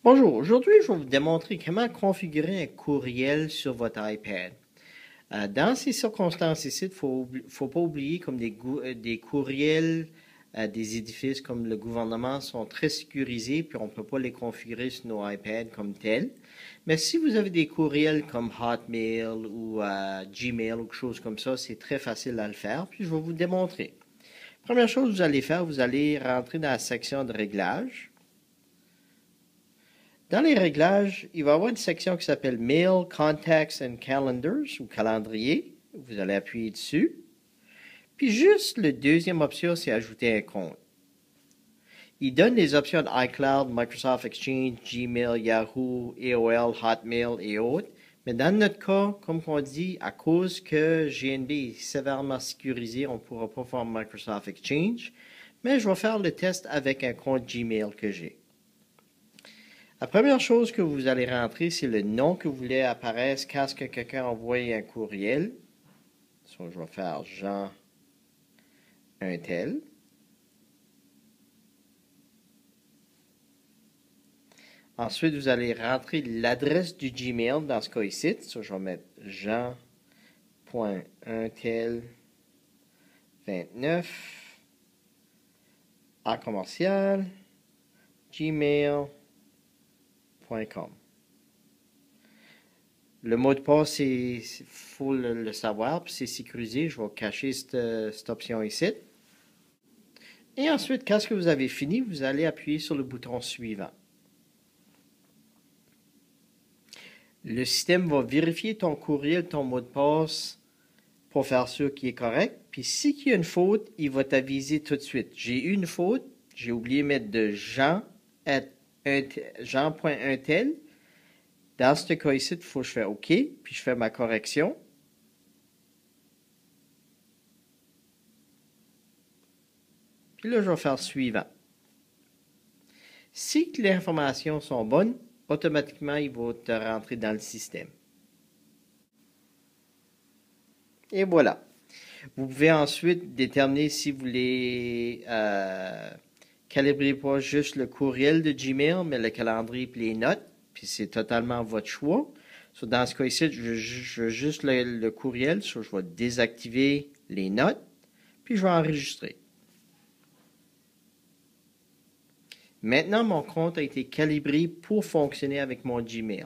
Bonjour, aujourd'hui je vais vous démontrer comment configurer un courriel sur votre iPad. Dans ces circonstances ici, il ne faut pas oublier comme des courriels des édifices comme le gouvernement sont très sécurisés, puis on ne peut pas les configurer sur nos iPads comme tels. Mais si vous avez des courriels comme Hotmail ou Gmail ou quelque chose comme ça, c'est très facile à le faire, puis je vais vous démontrer. Première chose que vous allez faire, vous allez rentrer dans la section de réglages. Dans les réglages, il va y avoir une section qui s'appelle Mail, Contacts and Calendars ou calendrier. Vous allez appuyer dessus. Puis juste la deuxième option, c'est ajouter un compte. Il donne les options de iCloud, Microsoft Exchange, Gmail, Yahoo, AOL, Hotmail et autres. Mais dans notre cas, comme on dit, à cause que GNB est sévèrement sécurisé, on ne pourra pas faire Microsoft Exchange. Mais je vais faire le test avec un compte Gmail que j'ai. La première chose que vous allez rentrer, c'est le nom que vous voulez apparaître quand quelqu'un envoie un courriel. So, je vais faire Jean un tel. Ensuite, vous allez rentrer l'adresse du Gmail dans ce cas ici. So, je vais mettre jean.untel29 à commercial gmail.com. Le mot de passe, il faut le savoir, puis c'est sécurisé. Je vais cacher cette option ici. Et ensuite, quand vous avez fini, vous allez appuyer sur le bouton suivant. Le système va vérifier ton courriel, ton mot de passe pour faire sûr qu'il est correct. Puis s'il y a une faute, il va t'aviser tout de suite. J'ai eu une faute, j'ai oublié de mettre de Jean.untel. Dans ce cas ici, il faut que je fasse OK, puis je fais ma correction. Puis là, je vais faire suivant. Si les informations sont bonnes, automatiquement, il va te rentrer dans le système. Et voilà. Vous pouvez ensuite déterminer si vous voulez calibrer pas juste le courriel de Gmail, mais le calendrier et les notes. Puis c'est totalement votre choix. So, dans ce cas ici, je veux juste le courriel. So, je vais désactiver les notes. Puis je vais enregistrer. Maintenant, mon compte a été calibré pour fonctionner avec mon Gmail.